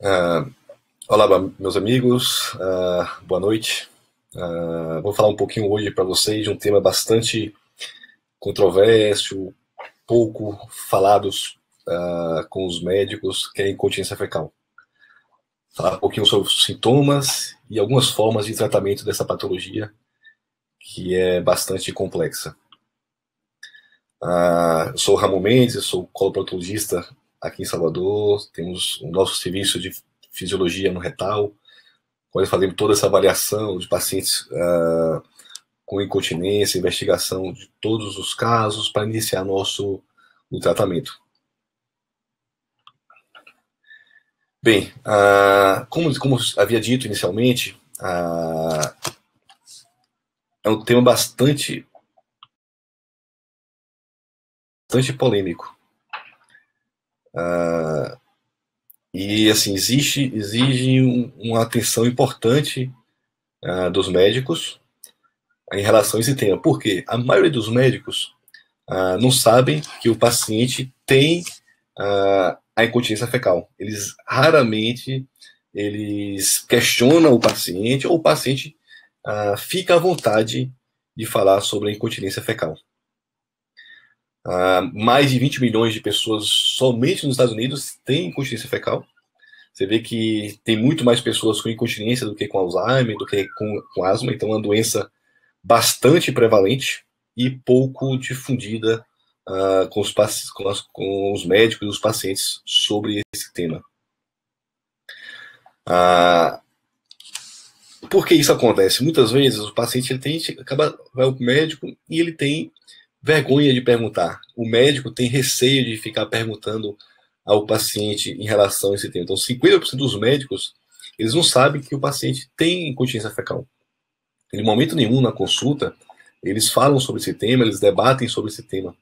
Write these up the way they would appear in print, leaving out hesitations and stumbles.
Ah, olá, meus amigos, boa noite. Vou falar um pouquinho hoje para vocês de um tema bastante controverso, pouco falados com os médicos, que é a incontinência fecal. Falar um pouquinho sobre os sintomas e algumas formas de tratamento dessa patologia, que é bastante complexa. Eu sou o Ramon Mendes, eu sou coloproctologista aqui em Salvador, temos o nosso serviço de fisiologia no retal, onde fazemos toda essa avaliação de pacientes com incontinência, investigação de todos os casos para iniciar o tratamento. Bem, como havia dito inicialmente, é um tema bastante polêmico. E assim, exige uma atenção importante dos médicos em relação a esse tema. Por quê? A maioria dos médicos não sabem que o paciente tem a incontinência fecal. Eles raramente questionam o paciente, ou o paciente fica à vontade de falar sobre a incontinência fecal. Mais de 20 milhões de pessoas somente nos Estados Unidos têm incontinência fecal. Você vê que tem muito mais pessoas com incontinência do que com Alzheimer, do que com asma, então é uma doença bastante prevalente e pouco difundida com os médicos e os pacientes sobre esse tema. Por que isso acontece? Muitas vezes o paciente vai ao médico e ele tem vergonha de perguntar. O médico tem receio de ficar perguntando ao paciente em relação a esse tema. Então, 50% dos médicos, eles não sabem que o paciente tem incontinência fecal. Em momento nenhum na consulta, eles falam sobre esse tema, eles debatem sobre esse tema.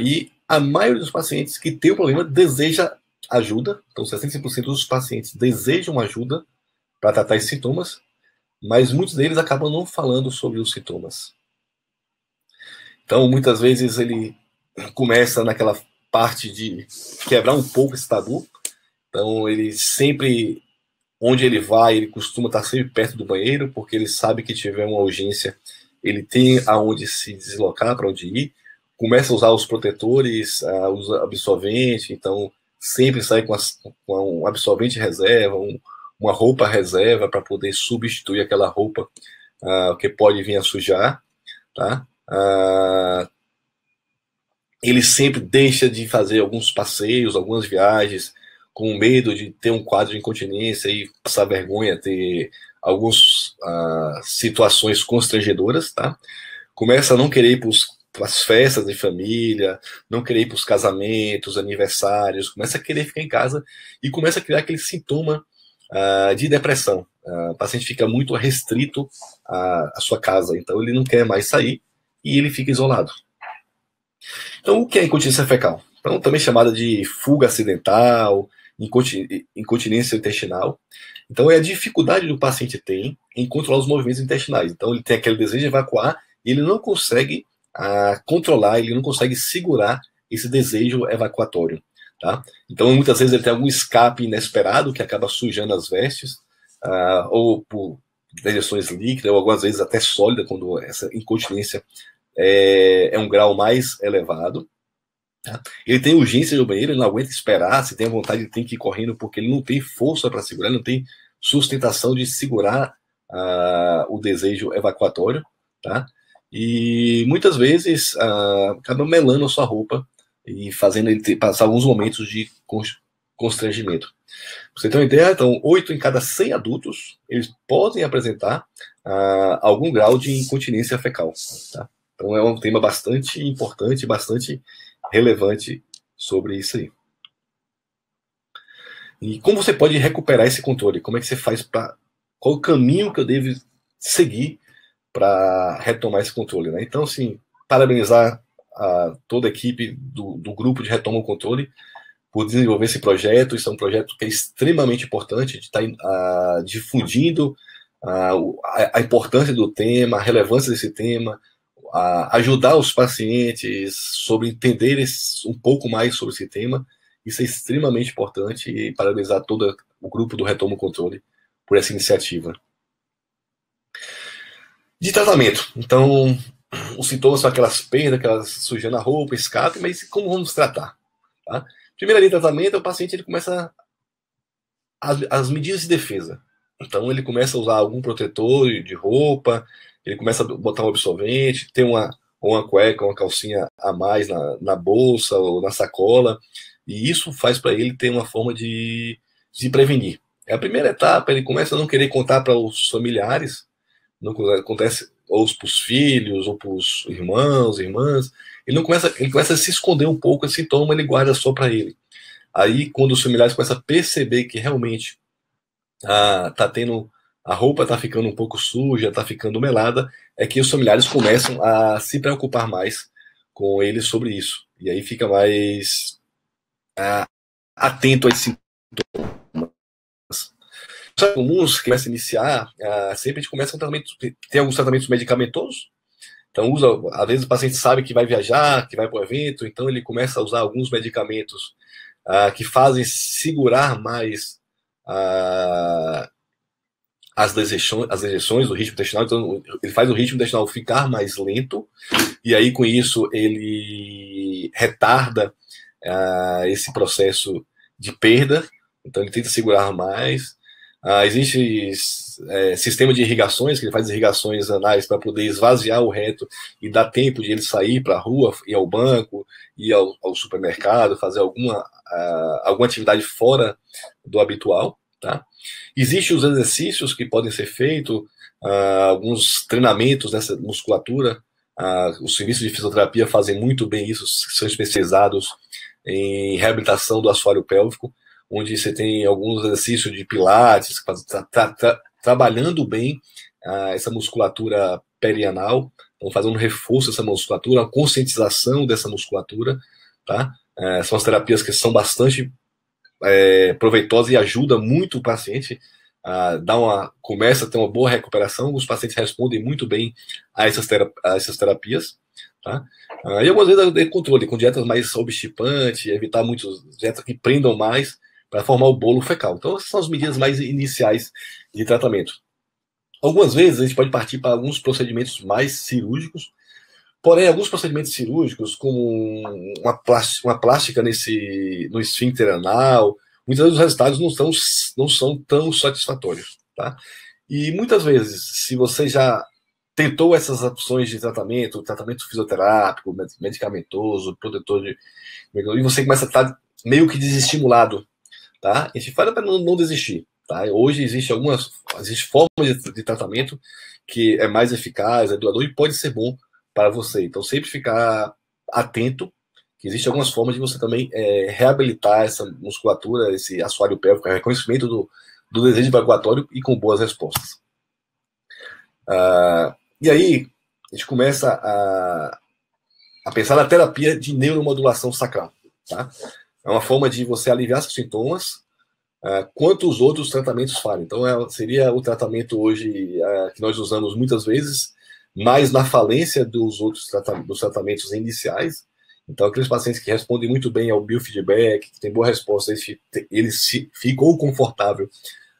E a maioria dos pacientes que tem o problema deseja ajuda. Então, 65% dos pacientes desejam ajuda para tratar esses sintomas, mas muitos deles acabam não falando sobre os sintomas. Então, muitas vezes ele começa naquela parte de quebrar um pouco esse tabu. Então, ele sempre, onde ele vai, ele costuma estar sempre perto do banheiro, porque ele sabe que tiver uma urgência, ele tem aonde se deslocar, para onde ir. Começa a usar os protetores, usa absorvente, então sempre sai com um absorvente reserva, uma roupa reserva para poder substituir aquela roupa que pode vir a sujar, tá? Ele sempre deixa de fazer alguns passeios, algumas viagens, com medo de ter um quadro de incontinência e passar vergonha, ter algumas situações constrangedoras, tá? Começa a não querer ir para as festas de família, não querer ir para os casamentos, aniversários, começa a querer ficar em casa e começa a criar aquele sintoma de depressão. O paciente fica muito restrito à sua casa, então ele não quer mais sair e ele fica isolado. Então, o que é incontinência fecal? Então, também chamada de fuga acidental, incontinência intestinal. Então, é a dificuldade que o paciente tem em controlar os movimentos intestinais. Então, ele tem aquele desejo de evacuar e ele não consegue controlar, ele não consegue segurar esse desejo evacuatório. Tá? Então, muitas vezes ele tem algum escape inesperado que acaba sujando as vestes, ou por dejeções líquidas, ou algumas vezes até sólida, quando essa incontinência é um grau mais elevado. Tá? Ele tem urgência no banheiro, ele não aguenta esperar, se tem vontade ele tem que ir correndo, porque ele não tem força para segurar, ele não tem sustentação de segurar o desejo evacuatório, tá? E muitas vezes acaba melando a sua roupa e fazendo ele passar alguns momentos de constrangimento. Pra você ter uma ideia, então, 8 em cada 100 adultos, eles podem apresentar algum grau de incontinência fecal, tá? Então é um tema bastante importante, bastante relevante sobre isso aí. E como você pode recuperar esse controle? Como é que você faz para... Qual o caminho que eu devo seguir para retomar esse controle, né? Então, assim, parabenizar toda a equipe do grupo de Retoma o Controle por desenvolver esse projeto. Isso é um projeto que é extremamente importante, de estar difundindo a importância do tema, a relevância desse tema, ajudar os pacientes sobre entender um pouco mais sobre esse tema Isso é extremamente importante e parabenizar todo o grupo do Retoma o Controle por essa iniciativa. De tratamento. Então, os sintomas são aquelas perdas, aquelas sujando a roupa, escape, mas como vamos tratar? Tá? Primeira linha de tratamento, o paciente ele começa as medidas de defesa. Então, ele começa a usar algum protetor de roupa, ele começa a botar um absorvente, tem uma cueca, uma calcinha a mais na bolsa ou na sacola, e isso faz para ele ter uma forma de prevenir. É a primeira etapa, ele começa a não querer contar para os familiares, não acontece ou para os filhos, ou para os irmãos, irmãs, ele começa a se esconder um pouco esse sintoma, ele guarda só para ele. Aí, quando os familiares começam a perceber que realmente tá tendo, a roupa tá ficando um pouco suja, tá ficando melada, é que os familiares começam a se preocupar mais com ele sobre isso. E aí fica mais atento a esse sintoma. Comuns que começa a iniciar, sempre a gente começa com tratamento, tem alguns tratamentos medicamentosos, então às vezes o paciente sabe que vai viajar, que vai para o evento, então ele começa a usar alguns medicamentos que fazem segurar mais as dejeções do ritmo intestinal, então ele faz o ritmo intestinal ficar mais lento, e aí com isso ele retarda esse processo de perda, então ele tenta segurar mais. Existe sistema de irrigações, que ele faz irrigações anais para poder esvaziar o reto e dar tempo de ele sair para a rua, ir ao banco, ir ao supermercado, fazer alguma atividade fora do habitual. Tá? Existem os exercícios que podem ser feitos, alguns treinamentos nessa musculatura. Os serviços de fisioterapia fazem muito bem isso, são especializados em reabilitação do assoalho pélvico, onde você tem alguns exercícios de pilates, trabalhando bem essa musculatura perianal, então fazendo um reforço dessa musculatura, a conscientização dessa musculatura, tá? São as terapias que são bastante proveitosas e ajudam muito o paciente começa a ter uma boa recuperação, os pacientes respondem muito bem a essas terapias, tá? E algumas vezes de controle, com dietas mais obstipantes, evitar muitas dietas que prendam mais, para formar o bolo fecal. Então, essas são as medidas mais iniciais de tratamento. Algumas vezes, a gente pode partir para alguns procedimentos mais cirúrgicos, porém, alguns procedimentos cirúrgicos, como uma plástica no esfíncter anal, muitas vezes os resultados não são tão satisfatórios. Tá? E muitas vezes, se você já tentou essas opções de tratamento fisioterápico, medicamentoso, protetor e você começa a estar meio que desestimulado, tá? A gente fala para não desistir. Tá? Hoje existe formas de tratamento que é mais eficaz, é duradouro e pode ser bom para você. Então, sempre ficar atento, que existem algumas formas de você também reabilitar essa musculatura, esse assoalho pélvico, reconhecimento do desejo evacuatório e com boas respostas. E aí, a gente começa a pensar na terapia de neuromodulação sacral. Tá? É uma forma de você aliviar seus sintomas, quanto os outros tratamentos falham. Então, seria o tratamento hoje que nós usamos muitas vezes, mais na falência dos outros dos tratamentos iniciais. Então, aqueles pacientes que respondem muito bem ao biofeedback, que têm boa resposta, ele ficou confortável,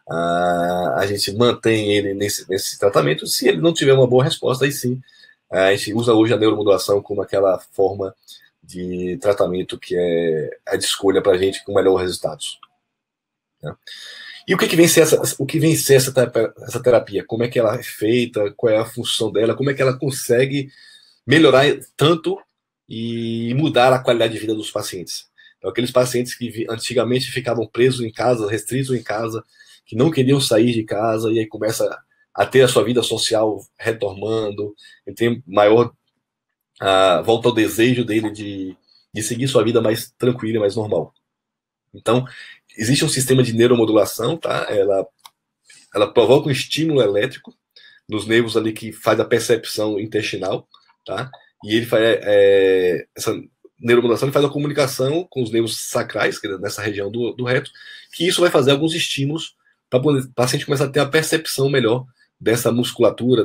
a gente mantém ele nesse tratamento. Se ele não tiver uma boa resposta, aí sim, a gente usa hoje a neuromodulação como aquela forma de tratamento que é a de escolha para a gente com melhores resultados. Né? E o que vem ser essa terapia? Como é que ela é feita? Qual é a função dela? Como é que ela consegue melhorar tanto e mudar a qualidade de vida dos pacientes? Então, aqueles pacientes que antigamente ficavam presos em casa, restritos em casa, que não queriam sair de casa, e aí começa a ter a sua vida social retomando, e tem maior volta ao desejo dele de seguir sua vida mais tranquila, mais normal. Então, existe um sistema de neuromodulação, tá? Ela provoca um estímulo elétrico nos nervos ali que faz a percepção intestinal, tá? E ele faz essa neuromodulação, ele faz a comunicação com os nervos sacrais, que é nessa região do reto, que isso vai fazer alguns estímulos para o paciente começar a ter a percepção melhor dessa musculatura,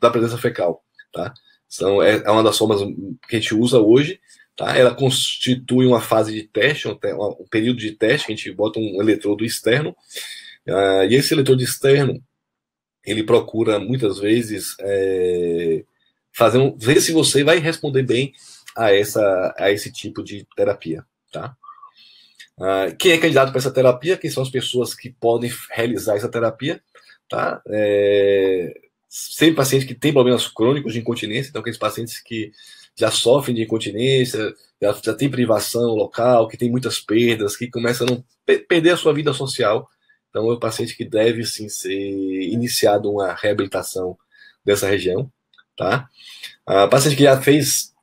da presença fecal, tá? Então, é uma das formas que a gente usa hoje. Tá? Ela constitui uma fase de teste, um período de teste, que a gente bota um eletrodo externo, e esse eletrodo externo, ele procura, muitas vezes, ver se você vai responder bem a esse tipo de terapia. Tá? Quem é candidato para essa terapia? Quem são as pessoas que podem realizar essa terapia? Tá? Sempre pacientes que têm problemas crônicos de incontinência, então aqueles pacientes que já sofrem de incontinência, já tem privação local, que tem muitas perdas, que começam a não perder a sua vida social. Então é um paciente que deve sim ser iniciado uma reabilitação dessa região. Tá? Paciente que já fez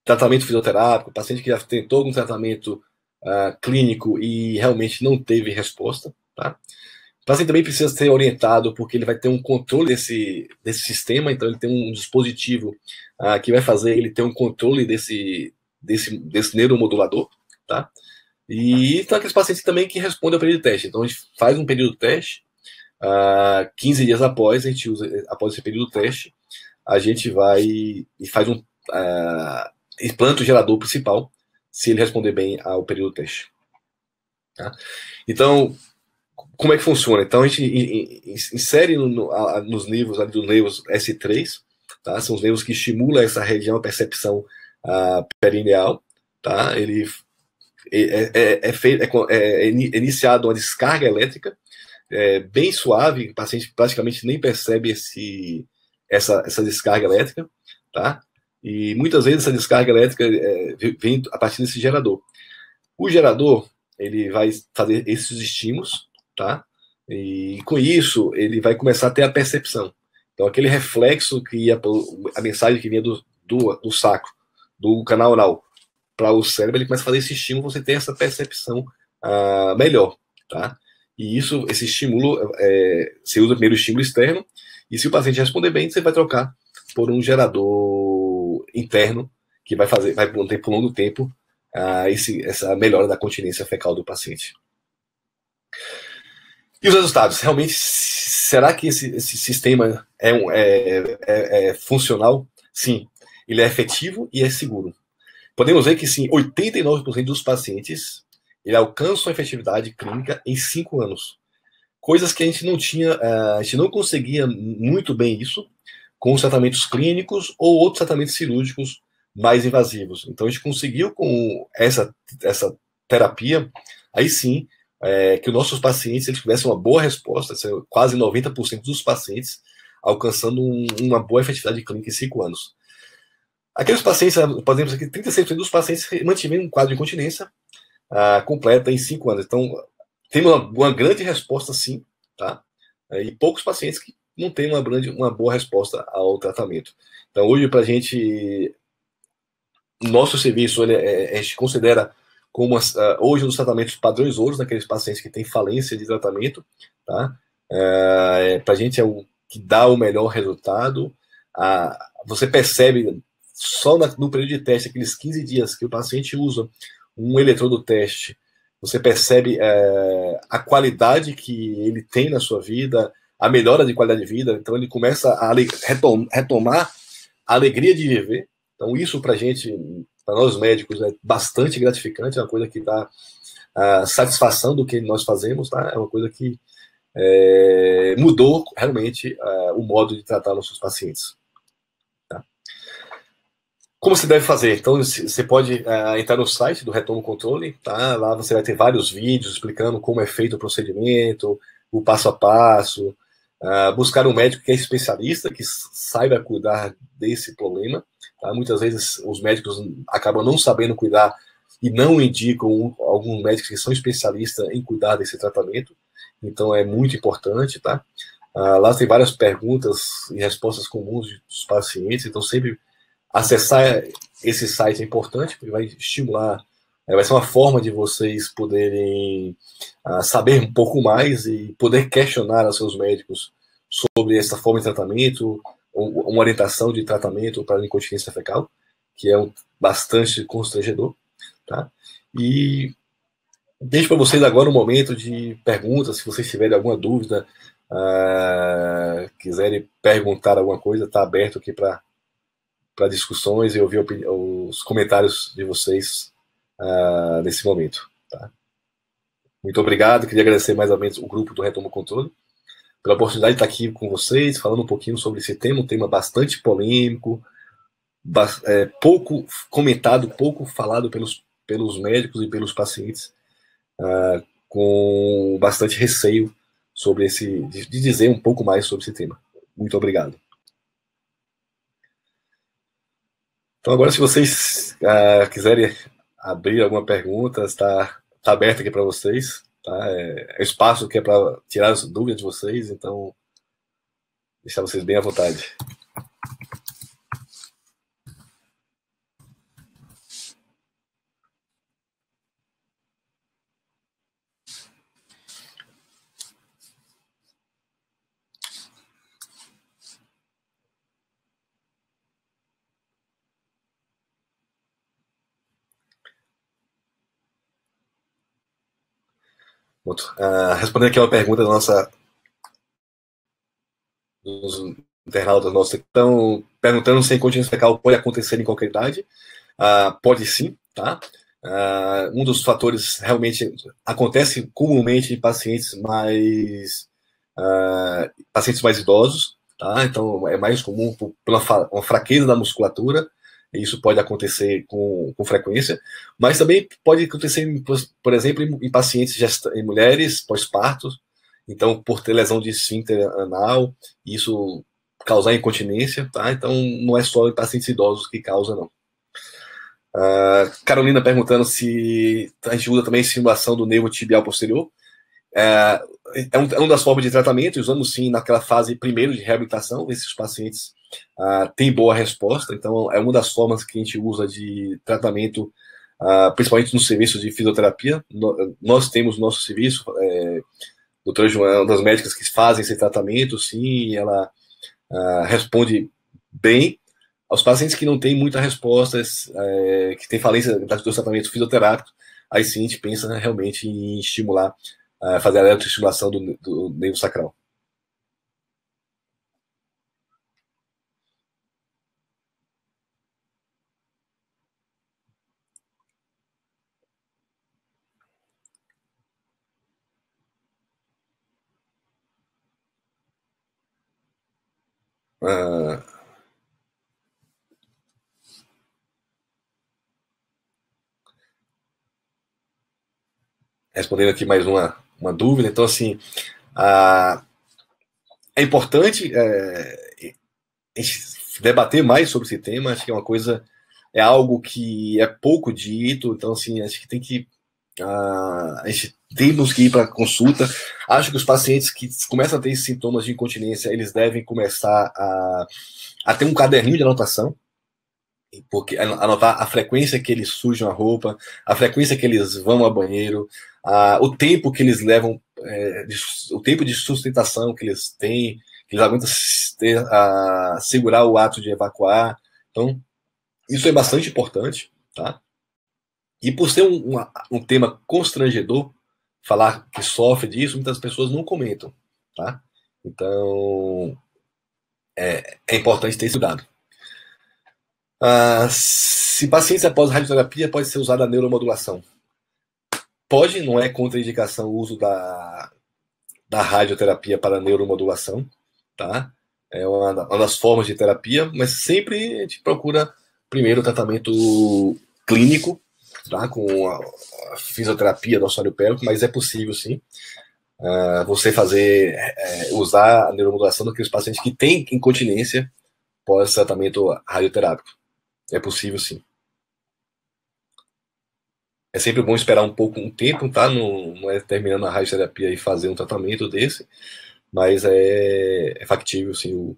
tratamento fisioterápico, paciente que já tentou algum tratamento clínico e realmente não teve resposta. Tá? O paciente também precisa ser orientado, porque ele vai ter um controle desse sistema, então ele tem um dispositivo que vai fazer ele ter um controle desse neuromodulador, tá? E então aqueles pacientes também que respondem ao período de teste. Então a gente faz um período de teste, 15 dias após, após esse período de teste, a gente vai e faz implanta o gerador principal, se ele responder bem ao período de teste. Tá? Então, como é que funciona? Então a gente insere nos nervos ali dos nervos S3, tá? São os nervos que estimulam essa região, a percepção perineal, tá? Ele é iniciado uma descarga elétrica bem suave, o paciente praticamente nem percebe essa descarga elétrica, tá? E muitas vezes essa descarga elétrica vem a partir desse gerador. O gerador, ele vai fazer esses estímulos, tá? E com isso, ele vai começar a ter a percepção. Então, aquele reflexo que ia, a mensagem que vinha do sacro, do canal oral, para o cérebro, ele começa a fazer esse estímulo, você tem essa percepção melhor, tá? E esse estímulo, você usa primeiro o estímulo externo, e se o paciente responder bem, você vai trocar por um gerador interno, que vai manter por longo tempo essa melhora da continência fecal do paciente. E os resultados? Realmente, será que esse sistema é funcional? Sim, ele é efetivo e é seguro. Podemos ver que, sim, 89% dos pacientes ele alcançam a efetividade clínica em 5 anos. Coisas que a gente não tinha, a gente não conseguia muito bem isso com os tratamentos clínicos ou outros tratamentos cirúrgicos mais invasivos. Então, a gente conseguiu com essa terapia, aí sim, que os nossos pacientes eles tivessem uma boa resposta, quase 90% dos pacientes alcançando uma boa efetividade clínica em 5 anos. Aqueles pacientes, podemos dizer que 36% dos pacientes mantiveram um quadro de incontinência completa em 5 anos. Então, tem uma grande resposta, sim, tá? E poucos pacientes que não têm uma boa resposta ao tratamento. Então, hoje, para a gente, nosso serviço, a gente considera como hoje um dos tratamentos padrões ouros naqueles pacientes que têm falência de tratamento, tá? Para a gente é o que dá o melhor resultado. Você percebe só no período de teste, aqueles 15 dias que o paciente usa um eletrodo teste, você percebe a qualidade que ele tem na sua vida, a melhora de qualidade de vida. Então ele começa a retomar a alegria de viver. Então isso para a gente, para nós médicos, é bastante gratificante, é uma coisa que dá satisfação do que nós fazemos, tá? É uma coisa que mudou realmente o modo de tratar nossos pacientes. Tá? Como se deve fazer? Então, você pode entrar no site do Retomo Controle, tá? Lá você vai ter vários vídeos explicando como é feito o procedimento, o passo a passo, buscar um médico que é especialista, que saiba cuidar desse problema. Tá? Muitas vezes os médicos acabam não sabendo cuidar e não indicam alguns médicos que são especialistas em cuidar desse tratamento. Então é muito importante, tá? Lá tem várias perguntas e respostas comuns dos pacientes, então sempre acessar esse site é importante, porque vai estimular, vai ser uma forma de vocês poderem saber um pouco mais e poder questionar aos seus médicos sobre essa forma de tratamento, uma orientação de tratamento para a incontinência fecal, que é bastante constrangedor, tá? E deixo para vocês agora um momento de perguntas, se vocês tiverem alguma dúvida, quiserem perguntar alguma coisa, está aberto aqui para discussões e ouvir os comentários de vocês nesse momento. Tá? Muito obrigado, queria agradecer mais ou menos o grupo do Retoma o Controle pela oportunidade de estar aqui com vocês, falando um pouquinho sobre esse tema, um tema bastante polêmico, pouco comentado, pouco falado pelos médicos e pelos pacientes, com bastante receio sobre de dizer um pouco mais sobre esse tema. Muito obrigado. Então agora, se vocês quiserem abrir alguma pergunta, está aberto aqui para vocês. Tá? É espaço que é para tirar as dúvidas de vocês, então deixar vocês bem à vontade. Respondendo aqui uma pergunta da dos internautas nossos que estão perguntando se a incontinência fecal pode acontecer em qualquer idade. Pode sim, tá? Um dos fatores realmente acontece comumente em pacientes mais idosos, tá? Então é mais comum pela uma fraqueza da musculatura. Isso pode acontecer com frequência, mas também pode acontecer, por exemplo, em pacientes, em mulheres pós-parto, então por ter lesão de esfíncter anal, isso causar incontinência, tá? Então não é só em pacientes idosos que causa, não. Carolina perguntando se a gente usa também estimulação do nervo tibial posterior. É uma das formas de tratamento, usamos sim naquela fase primeiro de reabilitação, esses pacientes têm boa resposta, então é uma das formas que a gente usa de tratamento, principalmente no serviço de fisioterapia. Nós temos nosso serviço, doutora Joana é uma das médicas que fazem esse tratamento, sim, ela responde bem. Aos pacientes que não têm muitas respostas, que têm falência do tratamento fisioterápico, aí sim a gente pensa realmente em estimular, fazer a eletroestimulação do nervo sacral. Respondendo aqui mais uma dúvida, então assim, é importante a gente debater mais sobre esse tema, acho que é algo que é pouco dito, então assim, acho que tem que a gente temos que ir para consulta. Acho que os pacientes que começam a ter sintomas de incontinência, eles devem começar a ter um caderninho de anotação, porque anotar a frequência que eles sujam a roupa, a frequência que eles vão ao banheiro, o tempo que eles levam, o tempo de sustentação que eles têm, que eles aguentam segurar o ato de evacuar. Então, isso é bastante importante, tá? E por ser um tema constrangedor, falar que sofre disso, muitas pessoas não comentam, tá? Então, é importante ter esse cuidado. Se pacientes após radioterapia, pode ser usada a neuromodulação. Pode, não é contraindicação o uso da radioterapia para neuromodulação, tá? É uma das formas de terapia, mas sempre a gente procura primeiro o tratamento clínico, tá? Com a fisioterapia do assoalho pélvico, mas é possível sim você usar a neuromodulação naqueles pacientes que têm incontinência pós-tratamento radioterápico. É possível sim. É sempre bom esperar um tempo, tá? Não é terminando a radioterapia e fazer um tratamento desse, mas é factível sim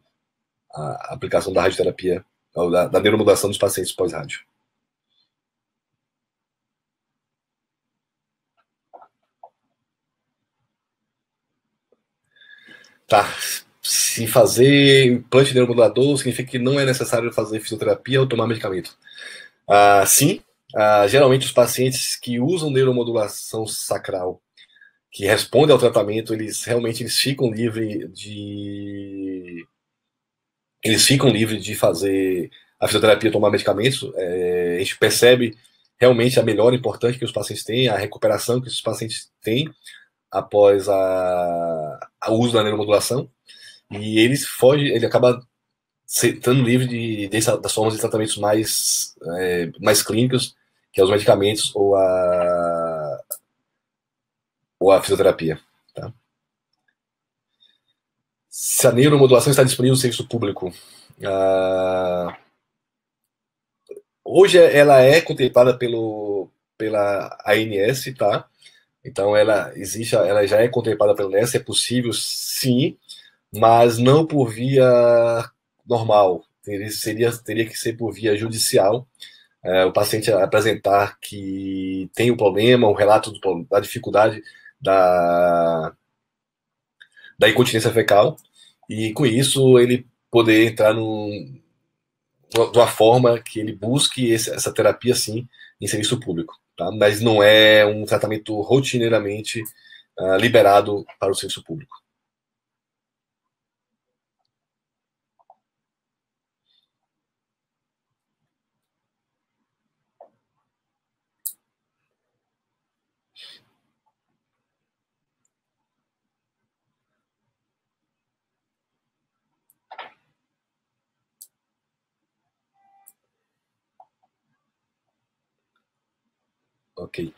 a aplicação da radioterapia, da neuromodulação dos pacientes pós-rádio. Tá. Se fazer implante neuromodulador significa que não é necessário fazer fisioterapia ou tomar medicamento. Sim, geralmente os pacientes que usam neuromodulação sacral, que respondem ao tratamento, eles ficam livres de fazer a fisioterapia tomar medicamentos, a gente percebe realmente a melhora importante que os pacientes têm, a recuperação que os pacientes têm após o uso da neuromodulação, e ele acaba estando livre das formas de tratamentos mais clínicos, que é os medicamentos ou a fisioterapia. Tá? Se a neuromodulação está disponível no serviço público, hoje ela é contemplada pela ANS, tá? Então ela já é contemplada pela ANS, é possível sim, mas não por via normal. Teria que ser por via judicial. O paciente apresentar que tem o problema, o relato da dificuldade da incontinência fecal, e com isso ele poder entrar de uma forma que ele busque essa terapia, sim, em serviço público. Tá? Mas não é um tratamento rotineiramente liberado para o serviço público. Ok.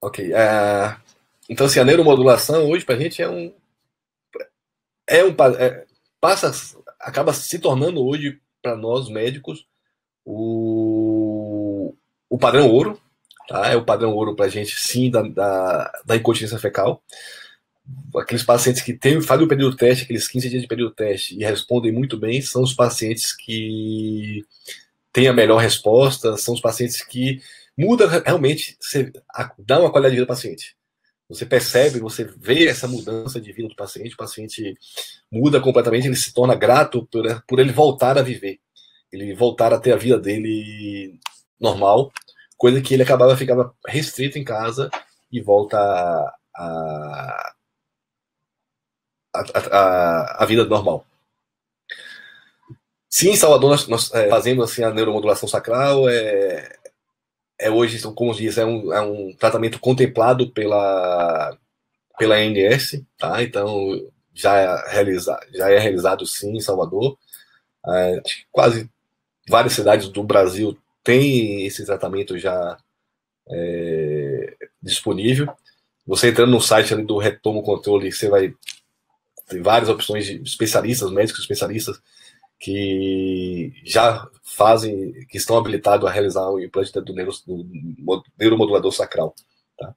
Ok. Então, assim, a neuromodulação hoje para a gente é um passa acaba se tornando hoje para nós médicos o padrão ouro, tá? É o padrão ouro para a gente, sim, da incontinência fecal. Aqueles pacientes que fazem o período teste, aqueles 15 dias de período teste e respondem muito bem, são os pacientes que têm a melhor resposta, são os pacientes que muda realmente, dá uma qualidade de vida ao paciente. Você percebe, você vê essa mudança de vida do paciente, o paciente muda completamente, ele se torna grato por ele voltar a viver, ele voltar a ter a vida dele normal, coisa que ele ficava restrito em casa e volta a vida normal. Sim, em Salvador nós fazemos assim, a neuromodulação sacral, hoje, como diz, é um tratamento contemplado pela ANS, tá? Então já é realizado sim em Salvador. Quase várias cidades do Brasil têm esse tratamento já disponível. Você entrando no site ali do Retomo Controle, você vai ter várias opções de especialistas, médicos especialistas, que já que estão habilitados a realizar o implante do neuromodulador sacral. Tá?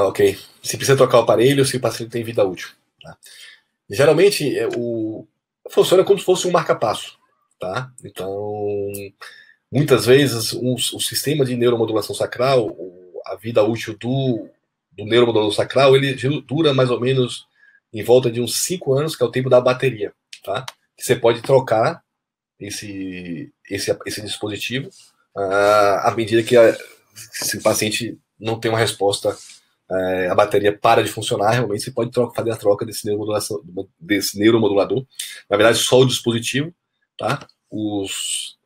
Ok. Se precisa trocar o aparelho, se o paciente tem vida útil. Tá? Geralmente, funciona como se fosse um marca-passo. Tá? Então, muitas vezes, o sistema de neuromodulação sacral, a vida útil do neuromodulador sacral, ele dura mais ou menos em volta de uns 5 anos, que é o tempo da bateria. Tá? Que você pode trocar esse dispositivo à medida que se o paciente não tem uma resposta, a bateria para de funcionar, realmente você pode fazer a troca desse neuromodulador. Na verdade, só o dispositivo, tá? Os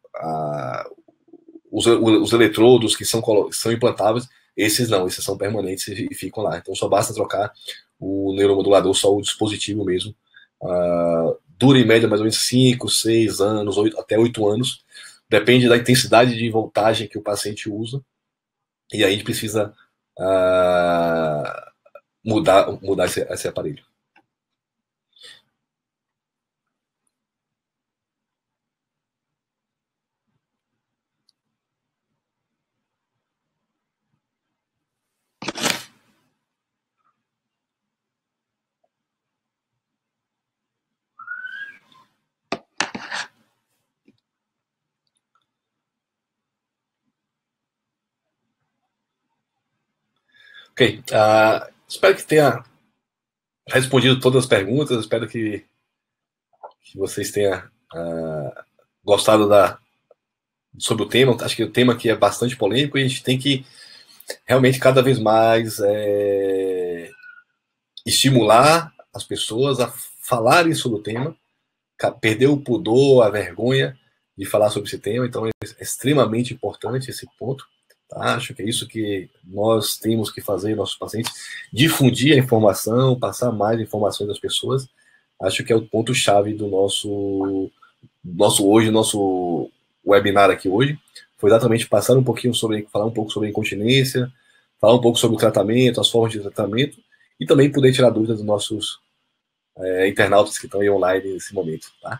eletrodos que são implantáveis, esses não, esses são permanentes e ficam lá. Então só basta trocar o neuromodulador, só o dispositivo mesmo. Dura em média mais ou menos 5, 6 anos, até 8 anos. Depende da intensidade de voltagem que o paciente usa. E aí a gente precisa mudar esse aparelho. Ok. Espero que tenha. respondido todas as perguntas. Espero que vocês tenham gostado sobre o tema. Acho que o tema aqui é bastante polêmico e a gente tem que realmente cada vez mais estimular as pessoas a falarem sobre o tema, perder o pudor, a vergonha de falar sobre esse tema. Então é extremamente importante esse ponto. Tá? Acho que é isso que nós temos que fazer, nossos pacientes, difundir a informação, passar mais informações das pessoas. Acho que é o ponto-chave do nosso webinar aqui hoje. Foi exatamente falar um pouco sobre a incontinência, falar um pouco sobre o tratamento, as formas de tratamento, e também poder tirar dúvidas dos nossos internautas que estão aí online nesse momento. Tá?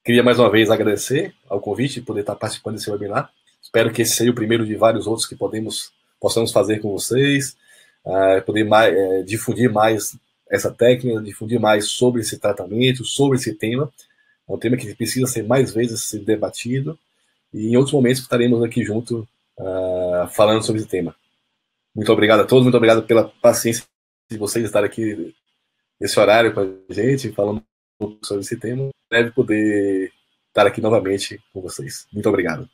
Queria mais uma vez agradecer ao convite de poder estar participando desse webinar. Espero que esse seja o primeiro de vários outros que possamos fazer com vocês, poder difundir mais essa técnica, difundir mais sobre esse tratamento, sobre esse tema. É um tema que precisa ser mais vezes debatido, e em outros momentos estaremos aqui junto falando sobre esse tema. Muito obrigado a todos, muito obrigado pela paciência de vocês estarem aqui nesse horário com a gente, falando um pouco sobre esse tema. Deve poder estar aqui novamente com vocês. Muito obrigado.